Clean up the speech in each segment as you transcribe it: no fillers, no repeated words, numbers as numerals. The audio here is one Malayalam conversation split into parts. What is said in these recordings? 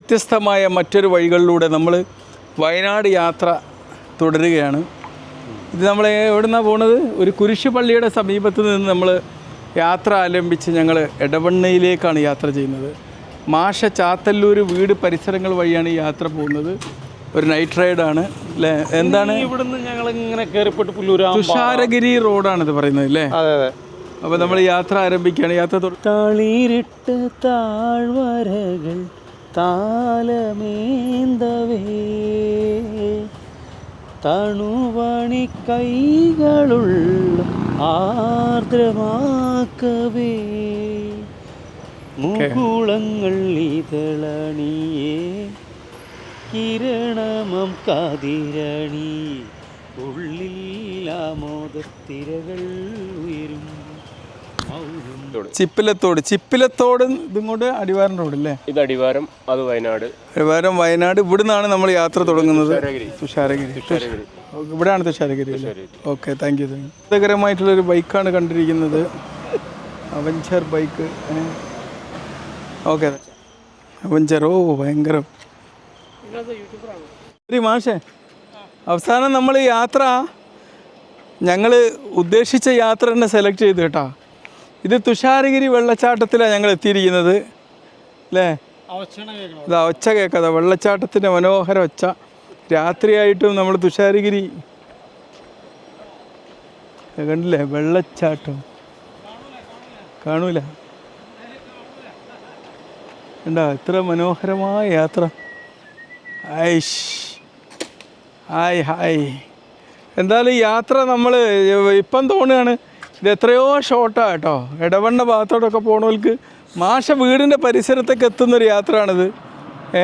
വ്യത്യസ്തമായ മറ്റൊരു വഴികളിലൂടെ നമ്മൾ വയനാട് യാത്ര തുടരുകയാണ്. ഇത് നമ്മൾ എവിടുന്നാണ് പോകുന്നത്? ഒരു കുരിശുപള്ളിയുടെ സമീപത്ത് നിന്ന് നമ്മൾ യാത്ര ആരംഭിച്ച് ഞങ്ങൾ എടവണ്ണയിലേക്കാണ് യാത്ര ചെയ്യുന്നത്. മാഷ ചാത്തല്ലൂർ വീട് പരിസരങ്ങൾ വഴിയാണ് ഈ യാത്ര പോകുന്നത്. ഒരു നൈറ്റ് റൈഡാണ് അല്ലേ? എന്താണ് ഇവിടുന്ന് ഞങ്ങൾ ഇങ്ങനെ കയറിപ്പെട്ട് പുല്ലൂരാ തുഷാരഗിരി റോഡാണിത് പറയുന്നത് അല്ലേ? അതെ അതെ. അപ്പോൾ നമ്മൾ യാത്ര ആരംഭിക്കുകയാണ്. യാത്ര തളിരിട്ട് താഴ്വരകൾ താലമേന്തവേ തണുവണി കൈകളുള്ള ആർദ്രമാക്കവേ മുകുളങ്ങൾ ഇതളണിയേ കിരണമം കാതിരണി ഉള്ളിൽ ആമോദത്തിരകൾ ഉയരും. ചിപ്പിലത്തോട് ഇതിങ്ങോട്ട് അടിവാരം റോഡ് അല്ലേ? ഇത് അടിവാരം, അത് വയനാട്. വയനാട്. ഇവിടുന്നാണ് നമ്മൾ യാത്ര തുടങ്ങുന്നത്. തുഷാരഗിരി. ഇവിടെയാണ് തുഷാരഗിരി അല്ലേ? Okay, thank you. രസകരമായിട്ടുള്ളൊരു ബൈക്കാണ് കണ്ടിരിക്കുന്നത്, അവഞ്ചർ ബൈക്ക്. Okay, Avenger. ഓ, ഭയങ്കരം. ശരി മാഷേ, അവസാനം നമ്മൾ യാത്ര ഞങ്ങൾ ഉദ്ദേശിച്ച യാത്ര തന്നെ സെലക്ട് ചെയ്തു കേട്ടോ. ഇത് തുഷാരഗിരി വെള്ളച്ചാട്ടത്തിലാണ് ഞങ്ങൾ എത്തിയിരിക്കുന്നത് അല്ലേ? ഇതാ ഒച്ച കേൾക്കാതെ, വെള്ളച്ചാട്ടത്തിൻ്റെ മനോഹര ഒച്ച. രാത്രിയായിട്ടും നമ്മൾ തുഷാരഗിരി കണ്ടില്ലേ? വെള്ളച്ചാട്ടം കാണൂല, കണ്ടോ? എത്ര മനോഹരമായ യാത്ര. ഐഷ്, ഹായ് ഹായ്. എന്തായാലും യാത്ര നമ്മൾ ഇപ്പം തോന്നുകയാണ് ഇത് എത്രയോ ഷോർട്ടാണ് കേട്ടോ. എടവണ്ണ ഭാഗത്തോടൊക്കെ പോണവർക്ക് മാഷ വീടിൻ്റെ പരിസരത്തൊക്കെ എത്തുന്നൊരു യാത്രയാണിത്.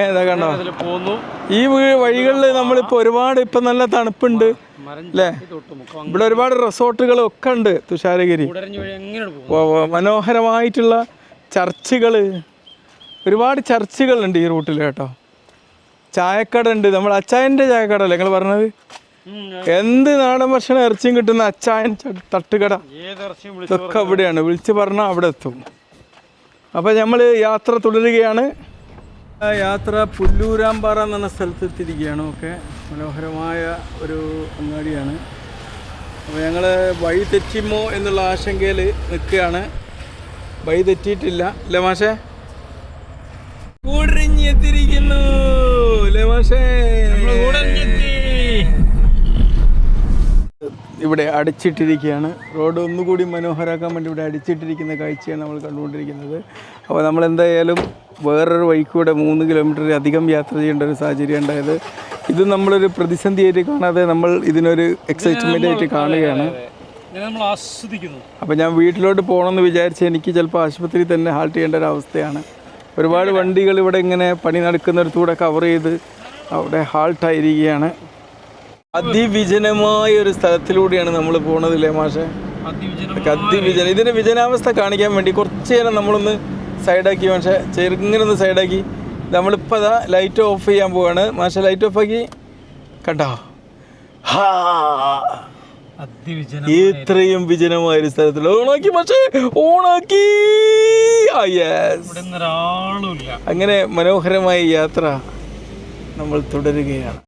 ഇതാ കണ്ടോ, ഈ വഴികളിൽ നമ്മളിപ്പോൾ ഒരുപാട്, ഇപ്പം നല്ല തണുപ്പുണ്ട് അല്ലേ? ഇവിടെ ഒരുപാട് റിസോർട്ടുകളൊക്കെ ഉണ്ട് തുഷാരഗിരി. മനോഹരമായിട്ടുള്ള ചർച്ചുകൾ, ഒരുപാട് ചർച്ചുകളുണ്ട് ഈ റൂട്ടിൽ കേട്ടോ. ചായക്കട ഉണ്ട്, നമ്മൾ അച്ചായൻ്റെ ചായക്കട അല്ലേ നിങ്ങൾ പറഞ്ഞത്? എന്ത് നാടൻ ഭക്ഷണം ഇറച്ചിയും കിട്ടുന്ന അച്ചായൻ തട്ടുകട ഇതൊക്കെ ഇവിടെയാണ്. വിളിച്ച് പറഞ്ഞാൽ അവിടെ എത്തും. അപ്പോൾ നമ്മൾ യാത്ര തുടരുകയാണ്. യാത്ര പുല്ലൂരാമ്പാറ എന്ന് പറഞ്ഞ സ്ഥലത്ത് എത്തിയിരിക്കുകയാണ്. ഓക്കെ, മനോഹരമായ ഒരു അങ്ങാടിയാണ്. അപ്പോൾ ഞങ്ങൾ വഴി തെറ്റിമോ എന്നുള്ള ആശങ്കയിൽ നിൽക്കുകയാണ്. വഴി തെറ്റിയിട്ടില്ല അല്ലേ മാഷേ? കൂടിഞ്ഞെത്തിയിരിക്കുന്നു അല്ലേ മാഷേ? ഇവിടെ അടിച്ചിട്ടിരിക്കുകയാണ്. റോഡ് ഒന്നുകൂടി മനോഹരമാക്കാൻ വേണ്ടി ഇവിടെ അടിച്ചിട്ടിരിക്കുന്ന കാഴ്ചയാണ് നമ്മൾ കണ്ടുകൊണ്ടിരിക്കുന്നത്. അപ്പോൾ നമ്മളെന്തായാലും വേറൊരു വഴിക്കൂടെ 3 കിലോമീറ്റർ അധികം യാത്ര ചെയ്യേണ്ട ഒരു സാഹചര്യം ഉണ്ടായത്. ഇത് നമ്മളൊരു പ്രതിസന്ധിയായിട്ട് കാണാതെ നമ്മൾ ഇതിനൊരു എക്സൈറ്റ്മെൻ്റ് ആയിട്ട് കാണുകയാണ്. അപ്പോൾ ഞാൻ വീട്ടിലോട്ട് പോകണമെന്ന് വിചാരിച്ച് എനിക്ക് ചിലപ്പോൾ ആശുപത്രിയിൽ തന്നെ ഹാൾട്ട് ചെയ്യേണ്ട ഒരു അവസ്ഥയാണ്. ഒരുപാട് വണ്ടികൾ ഇവിടെ ഇങ്ങനെ പണി നടക്കുന്നിടത്തൂടെ കവർ ചെയ്ത് അവിടെ ഹാൾട്ടായിരിക്കുകയാണ്. അതിവിജനമായ ഒരു സ്ഥലത്തിലൂടെയാണ് നമ്മൾ പോണതില്ലേ മാഷെ? അതിവിജനം. ഇതിൻ്റെ വിജനാവസ്ഥ കാണിക്കാൻ വേണ്ടി കുറച്ച് നേരം നമ്മളൊന്ന് സൈഡാക്കി മാഷെ, ചെറുങ്ങനെ ഒന്ന് സൈഡാക്കി. നമ്മളിപ്പോൾ അതാ ലൈറ്റ് ഓഫ് ചെയ്യാൻ പോവാണ് മാഷെ. ലൈറ്റ് ഓഫ് ആക്കി കണ്ടോ? ഇത്രയും വിജനമായൊരു സ്ഥലത്തിൽ ഓണാക്കി മാഷെ, ഓണാക്കി. അങ്ങനെ മനോഹരമായ യാത്ര നമ്മൾ തുടരുകയാണ്.